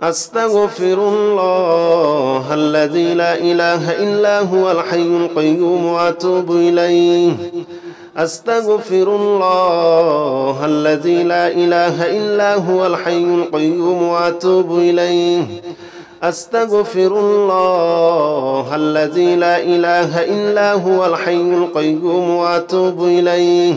أستغفر الله الذي لا إله إلا هو الحي القيوم وأتوب إليه. أستغفر الله الذي لا إله إلا هو الحي القيوم وأتوب إليه. أستغفر الله الذي لا إله إلا هو الحي القيوم وأتوب إليه.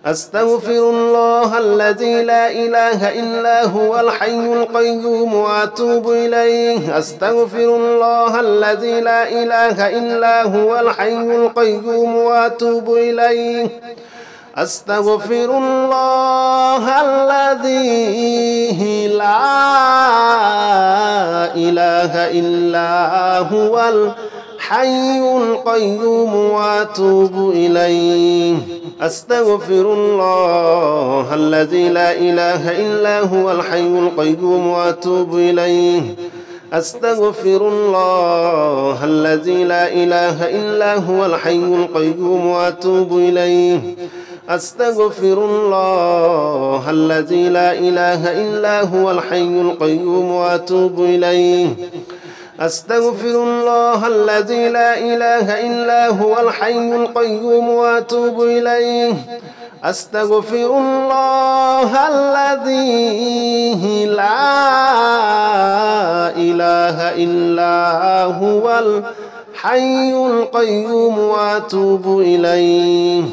أستغفر الله الذي لا إله إلا هو الحي القيوم وأتوب إليه. أستغفر الله الذي لا إله إلا هو الحي القيوم وأتوب إليه. أستغفر الله الذي لا إله إلا هو الحي القيوم وأتوب إليه. أستغفر الله الذي لا إله إلا هو الحي القيوم وأتوب إليه. أستغفر الله الذي لا إله إلا هو الحي القيوم وأتوب إليه. أستغفر الله الذي لا إله إلا هو الحي القيوم وأتوب إليه. أستغفر الله الذي لا إله إلا هو الحي القيوم وأتوب إليه. أستغفر الله الذي لا إله إلا هو الحي القيوم وأتوب إليه.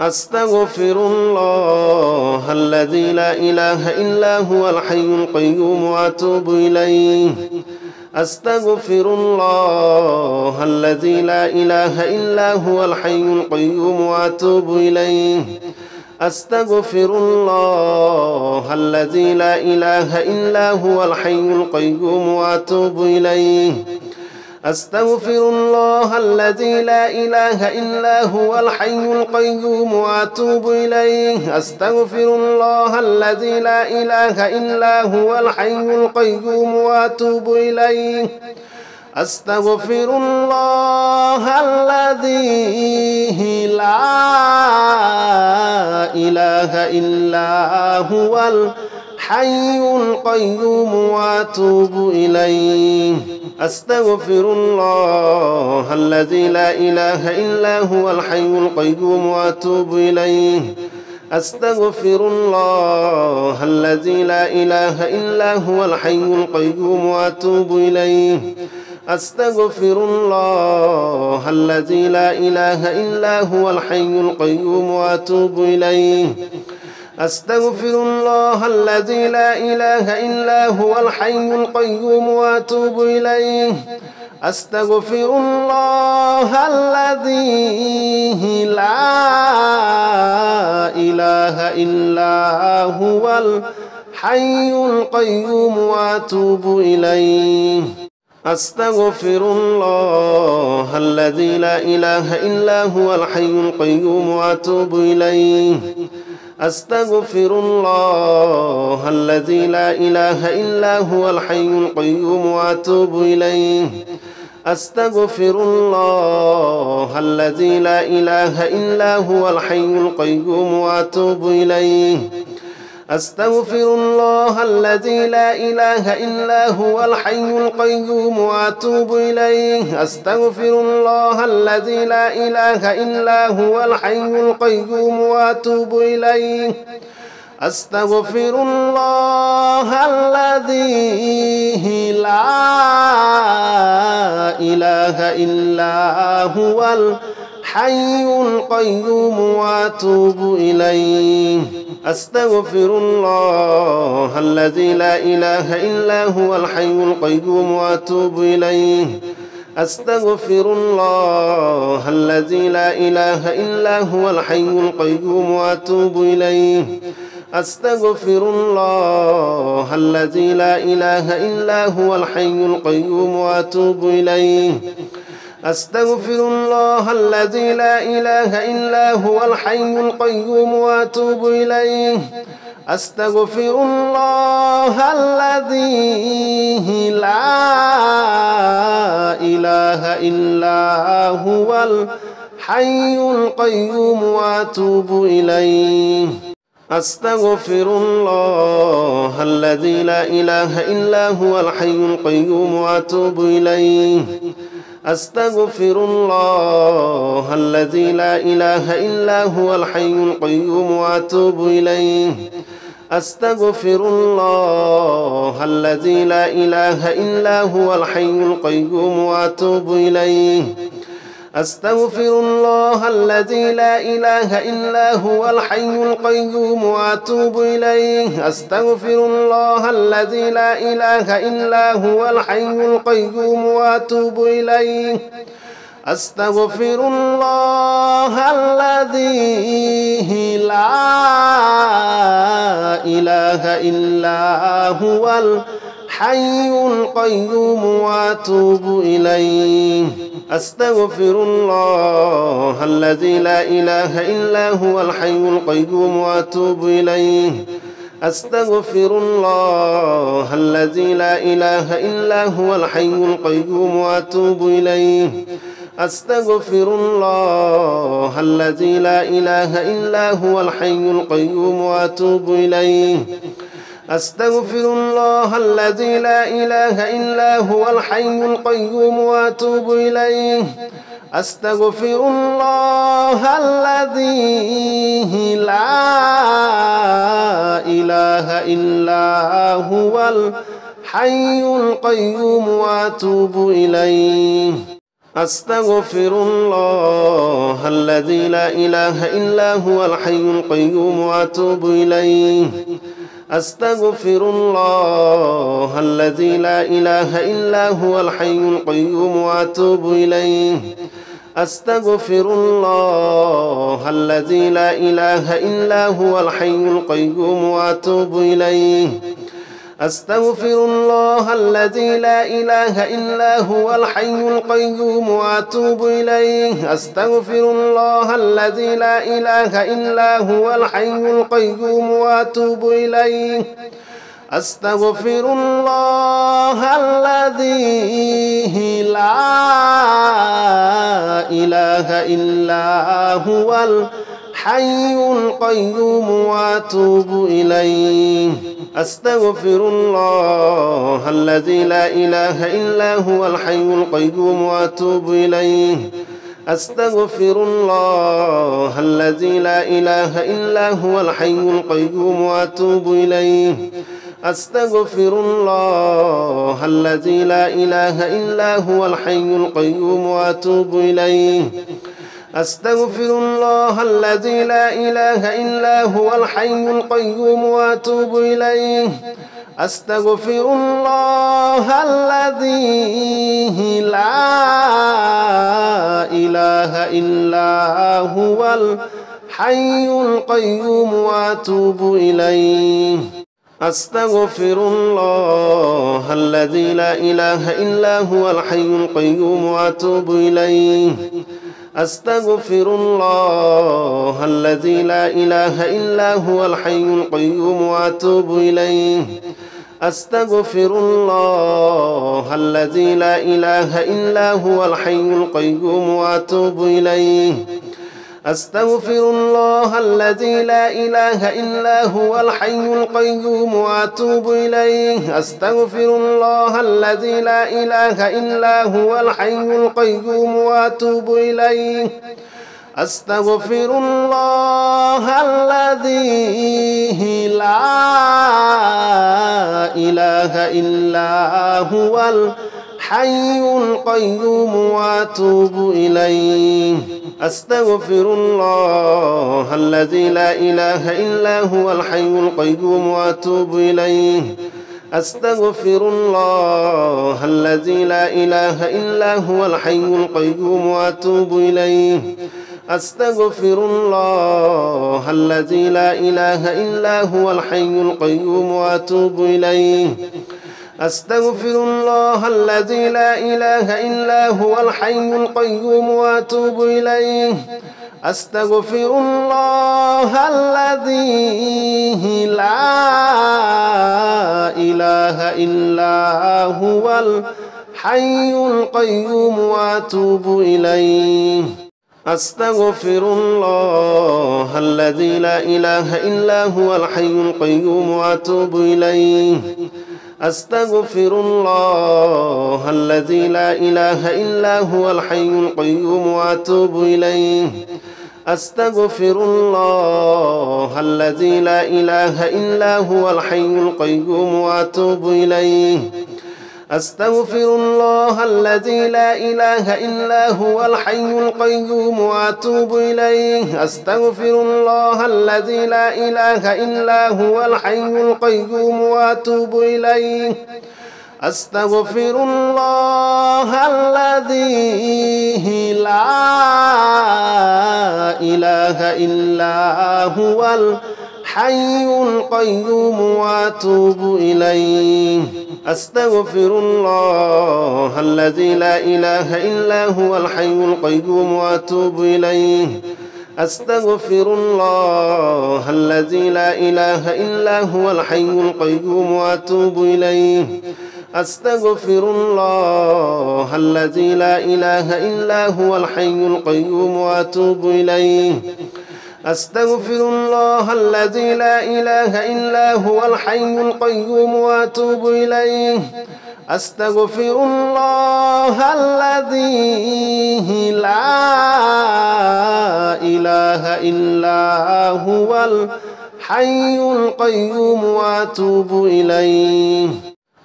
أستغفر الله الذي لا إله إلا هو الحي القيوم وأتوب إليه. أستغفر الله الذي لا إله إلا هو الحي القيوم وأتوب إليه. أستغفر الله الذي لا إله إلا هو الحي القيوم وأتوب إليه. أستغفر الله الذي لا إله إلا هو الحي القيوم وأتوب إليه. أستغفر الله الذي لا إله إلا هو الحي القيوم وأتوب إليه. أستغفر الله الذي لا إله إلا هو الحي القيوم وأتوب إليه. أستغفر الله الذي لا إله إلا هو الحي القيوم وأتوب إليه. أستغفر الله الذي لا إله إلا هو الحي القيوم وأتوب إليه. أستغفر الله الذي لا إله إلا هو الحي القيوم وأتوب إليه. أستغفر الله الذي لا إله إلا هو الحي القيوم وأتوب إليه. أستغفر الله الذي لا إله إلا هو الحي القيوم وأتوب إليه. أستغفر الله الذي لا إله إلا هو الحي القيوم وأتوب إليه. أستغفر الله الذي لا إله إلا هو الحي القيوم وأتوب إليه. أستغفر الله الذي لا إله إلا هو الحي القيوم وأتوب إليه. أستغفر الله الذي لا إله إلا هو الحي القيوم وأتوب إليه. أستغفر الله الذي لا إله إلا هو الحي القيوم وأتوب إليه. أستغفر الله الذي لا إله إلا هو الحي القيوم وأتوب إليه. أستغفر الله الذي لا إله إلا هو الحي القيوم وأتوب إليه. أستغفر الله الذي لا إله إلا هو الحي القيوم وأتوب إليه. أستغفر الله الذي لا إله إلا هو الحي القيوم وأتوب إليه. أستغفر الله الذي لا إله إلا هو الحي القيوم وأتوب إليه. أستغفر الله الذي لا إله إلا هو الحي القيوم وأتوب إليه. أستغفر الله الذي لا إله إلا هو الحي القيوم وأتوب إليه أستغفر الله الذي لا إله إلا هو الحي القيوم وأتوب إليه أستغفر الله الذي لا إله إلا هو الحي القيوم وأتوب إليه أستغفر الله الذي لا إله إلا هو الحي القيوم وأتوب إليه أستغفر الله الذي لا إله إلا هو الحي القيوم وأتوب إليه أستغفر الله الذي لا إله إلا هو الحي القيوم وأتوب إليه أستغفر الله الذي لا إله إلا هو الحي القيوم وأتوب إليه أستغفر الله الذي لا إله إلا هو الحي القيوم وأتوب إليه أستغفر الله الذي لا إله إلا هو الحي القيوم وأتوب إليه أستغفر الله الذي لا إله إلا هو الحي القيوم وأتوب إليه أستغفر الله الذي لا إله إلا هو الحي القيوم وأتوب إليه أستغفر الله الذي لا إله إلا هو الحي القيوم وأتوب إليه أستغفر الله الذي لا إله إلا هو الحي القيوم وأتوب إليه أستغفر الله الذي لا إله إلا هو الحي القيوم وأتوب إليه أستغفر الله الذي لا إله إلا هو الحي القيوم وأتوب إليه أستغفر الله الذي لا إله إلا هو الحي القيوم وأتوب إليه أستغفر الله الذي لا إله إلا هو الحي القيوم وأتوب إليه أستغفر الله الذي لا إله إلا هو الحي القيوم وأتوب إليه أستغفر الله الذي لا إله إلا هو الحي القيوم وأتوب إليه أستغفر الله الذي لا إله إلا هو الحي القيوم وأتوب إليه أستغفر الله الذي لا إله إلا هو الحي القيوم وأتوب إليه أستغفر الله الذي لا إله إلا هو الحي القيوم وأتوب إليه أستغفر الله الذي لا إله إلا هو الحي القيوم وأتوب إليه أستغفر الله الذي لا إله إلا هو الحي القيوم وأتوب إليه أستغفر الله الذي لا إله إلا هو الحي القيوم وأتوب إليه أستغفر الله الذي لا إله إلا هو الحي القيوم وأتوب إليه أستغفر الله الذي لا إله إلا هو الحي القيوم وأتوب إليه أستغفر الله الذي لا إله إلا هو الحي القيوم وأتوب إليه أستغفر الله الذي لا إله إلا هو الحي القيوم وأتوب إليه أستغفر الله الذي لا إله إلا هو الحي القيوم وأتوب إليه أستغفر الله الذي لا إله إلا هو الحي القيوم وأتوب إليه أستغفر الله الذي لا إله إلا هو الحي القيوم وأتوب إليه أستغفر الله الذي لا إله إلا هو الحي القيوم وأتوب إليه أستغفر الله الذي لا إله إلا هو الحي القيوم وأتوب إليه أستغفر الله الذي لا إله إلا هو الحي القيوم وأتوب إليه أستغفر الله الذي لا إله إلا هو الحي القيوم وأتوب إليه أستغفر الله الذي لا إله إلا هو الحي القيوم وأتوب إليه أستغفر الله الذي لا إله إلا هو الحي القيوم وأتوب إليه أستغفر الله الذي لا إله إلا هو الحي القيوم وأتوب إليه أستغفر الله الذي لا إله إلا هو الحي القيوم وأتوب إليه أستغفر الله الذي لا إله إلا هو الحي القيوم وأتوب إليه أستغفر الله الذي لا إله إلا هو الحي القيوم وأتوب إليه أستغفر الله الذي لا إله إلا هو الحي القيوم وأتوب إليه أستغفر الله الذي لا إله إلا هو الحي القيوم وأتوب إليه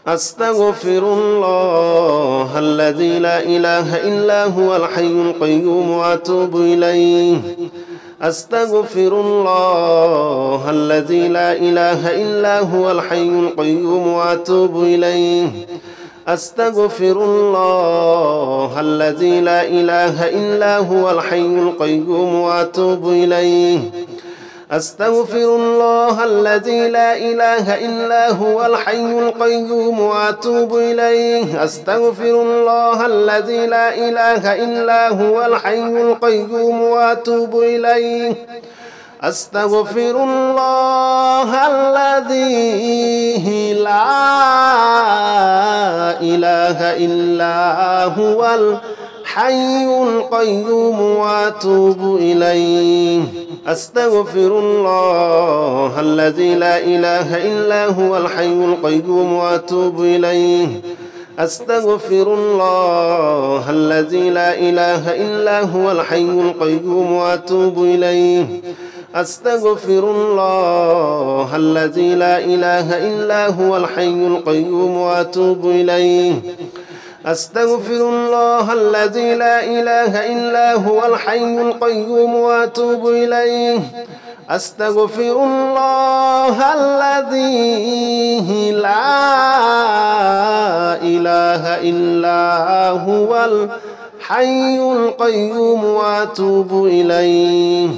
أستغفر الله الذي لا إله إلا هو الحي القيوم وأتوب إليه أستغفر الله الذي لا إله إلا هو الحي القيوم وأتوب إليه أستغفر الله الذي لا إله إلا هو الحي القيوم وأتوب إليه أستغفر الله الذي لا إله إلا هو الحي القيوم وأتوب إليه أستغفر الله الذي لا إله إلا هو الحي القيوم وأتوب إليه أستغفر الله الذي لا إله إلا هو الحي القيوم وأتوب إليه أستغفر الله الذي لا إله إلا هو الحي القيوم وأتوب إليه أستغفر الله الذي لا إله إلا هو الحي القيوم وأتوب إليه أستغفر الله الذي لا إله إلا هو الحي القيوم وأتوب إليه أستغفر الله الذي لا إله إلا هو الحي القيوم وأتوب إليه أستغفر الله الذي لا إله إلا هو الحي القيوم وأتوب إليه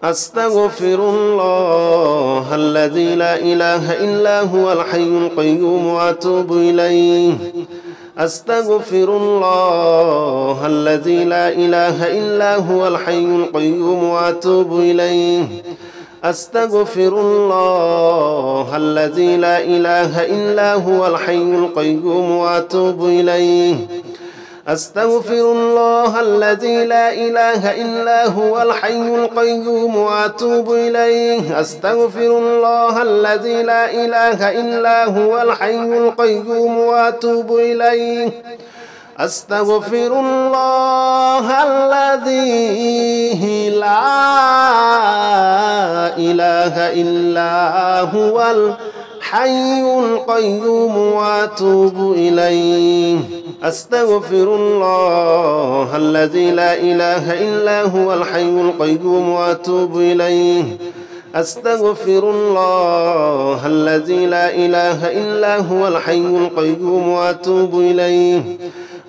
أستغفر الله الذي لا إله إلا هو الحي القيوم وأتوب إليه أستغفر الله الذي لا إله إلا هو الحي القيوم وأتوب إليه أستغفر الله الذي لا إله إلا هو الحي القيوم وأتوب إليه أستغفر الله الذي لا إله إلا هو الحي القيوم وأتوب إليه أستغفر الله الذي لا إله إلا هو الحي القيوم وأتوب إليه أستغفر الله الذي لا إله إلا هو الحي القيوم وأتوب إليه أستغفر الله الذي لا إله إلا هو الحي القيوم وأتوب إليه أستغفر الله الذي لا إله إلا هو الحي القيوم وأتوب إليه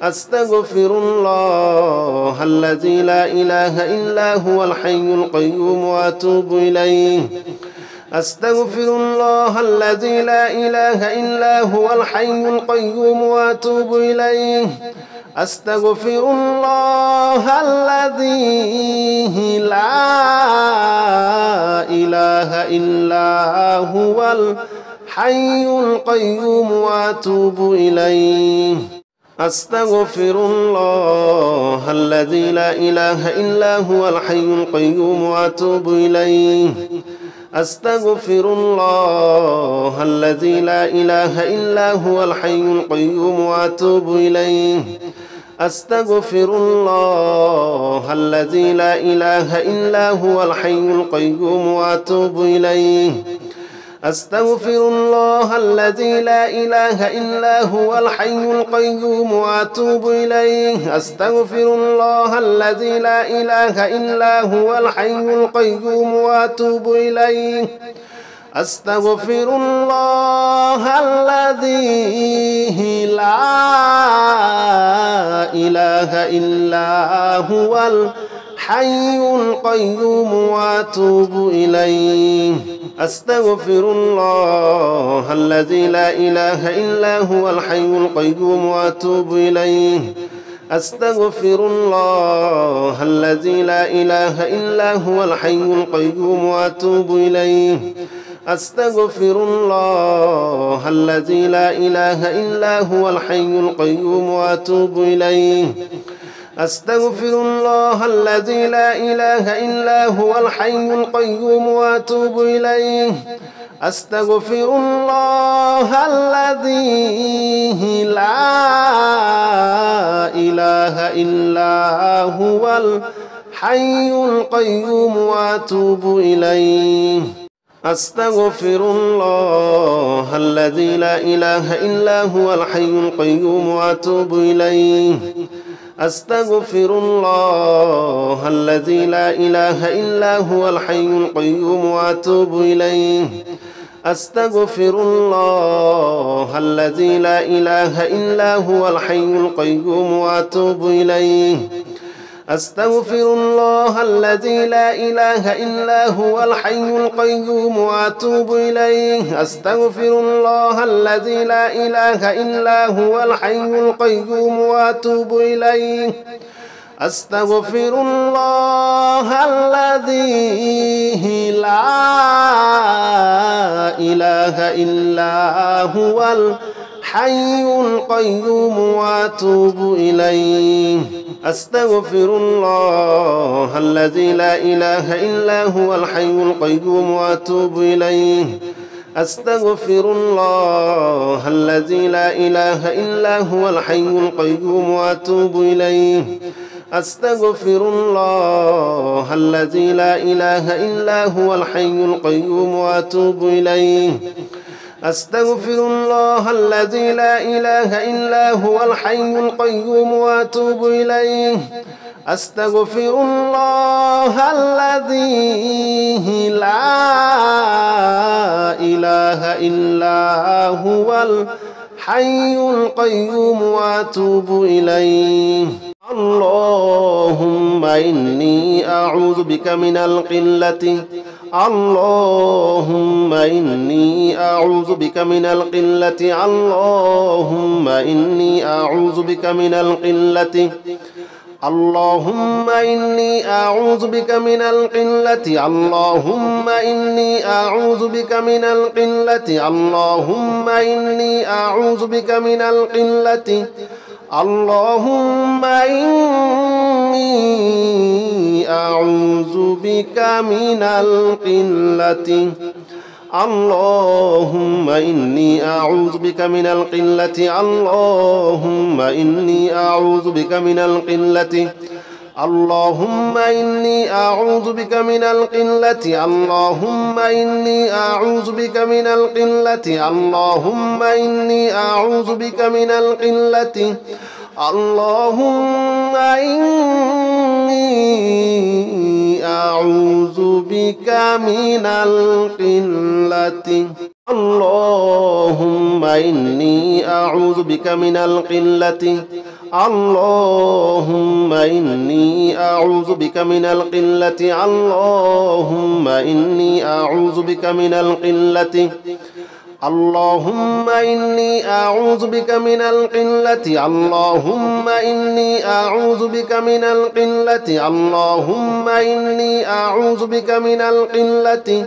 أستغفر الله الذي لا إله إلا هو الحي القيوم وأتوب إليه أستغفر الله الذي لا إله إلا هو الحي القيوم وأتوب إليه أستغفر الله الذي لا إله إلا هو الحي القيوم وأتوب إليه أستغفر الله الذي لا إله إلا هو الحي القيوم وأتوب إليه أستغفر الله الذي لا إله إلا هو الحي القيوم وأتوب إليه أستغفر الله الذي لا إله إلا هو الحي القيوم وأتوب إليه أستغفر الله الذي لا إله إلا هو الحي القيوم وأتوب إليه أستغفر الله الذي لا إله إلا هو الحي القيوم وأتوب إليه أستغفر الله الذي لا إله إلا هو الحي القيوم وأتوب إليه أستغفر الله الذي لا إله إلا هو الحي القيوم وأتوب إليه أستغفر الله الذي لا إله إلا هو الحي القيوم وأتوب إليه أستغفر الله الذي لا إله إلا هو الحي القيوم وأتوب إليه أستغفر الله الذي لا إله إلا هو الحي القيوم وأتوب إليه أستغفر الله الذي لا إله إلا هو الحي القيوم وأتوب إليه أستغفر الله الذي لا إله إلا هو الحي القيوم وأتوب إليه أستغفر الله الذي لا إله إلا هو الحي القيوم وأتوب إليه أستغفر الله الذي لا إله إلا هو الحي القيوم وأتوب إليه أستغفر الله الذي لا إله إلا هو الحي القيوم وأتوب إليه أستغفر الله الذي لا إله إلا هو الحي القيوم وأتوب إليه أستغفر الله الذي لا إله إلا هو الحي القيوم وأتوب إليه أستغفر الله الذي لا إله إلا هو الحي القيوم وأتوب إليه أستغفر الله الذي لا إله إلا هو الحي القيوم وأتوب إليه أستغفر الله الذي لا إله إلا هو الحي القيوم وأتوب إليه أستغفر الله الذي لا إله إلا هو الحي القيوم وأتوب إليه أستغفر الله الذي لا إله إلا هو الحي القيوم وأتوب إليه اللهم إني أعوذ بك من القلة اللهم إني أعوذ بك من القلة اللهم إني أعوذ بك من القلة اللهم إني أعوذ بك من القلة اللهم إني أعوذ بك من القلة اللهم إني أعوذ بك من القلة اللهم إني أعوذ بك من القلة اللهم إني أعوذ بك من القلة اللهم إني أعوذ بك من القلة اللهم إني أعوذ بك من القلة اللهم إني أعوذ بك من القلة اللهم إني أعوذ بك من القلة اللهم إني أعوذ بك من القلة اللهم إني أعوذ بك من القلة اللهم إني أعوذ بك من القلة اللهم إني أعوذ بك من القلة اللهم إني أعوذ بك من القلة اللهم إني أعوذ بك من القلة اللهم إني أعوذ بك من القلة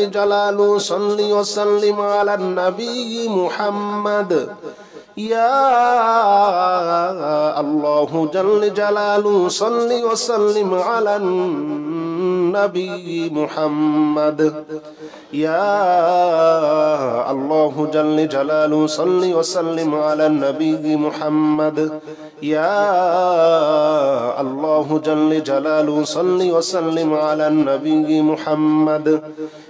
جلاله صل وسلم على النبي محمد يا الله جل جلاله صل وسلم على النبي محمد يا الله جل جلاله صل وسلم على النبي محمد يا الله جل جلاله صل وسلم على النبي محمد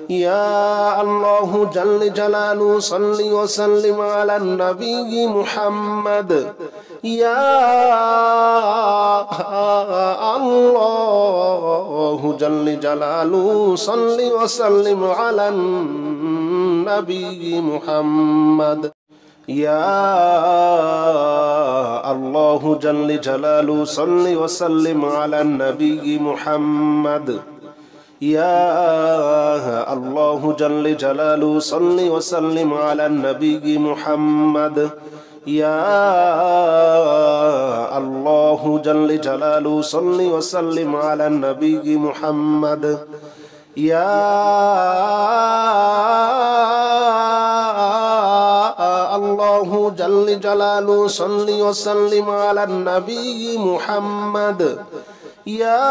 يا الله جل جلاله صل وسلم على النبي محمد يا الله جل جلاله صل وسلم على النبي محمد يا الله جل جلاله صل وسلم على النبي محمد يا الله جل جلاله صل وسلم على النبي محمد يا الله جل جلاله صل وسلم على النبي محمد يا الله جل جلاله صل وسلم على النبي محمد يا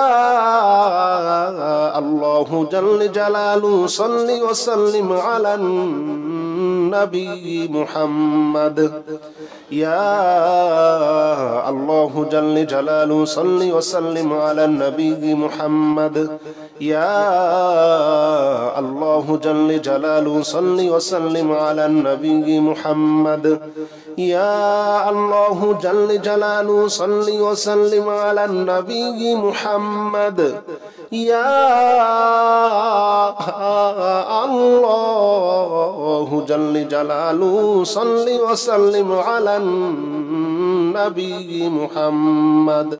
الله جل جلاله صل وسلم على النبي محمد يا الله جل جلاله صل وسلم على النبي محمد يا الله جل جلاله صل وسلم على النبي محمد يا الله جل جلاله صل وسلم على النبي محمد يا الله جل جلاله صل وسلم على النبي محمد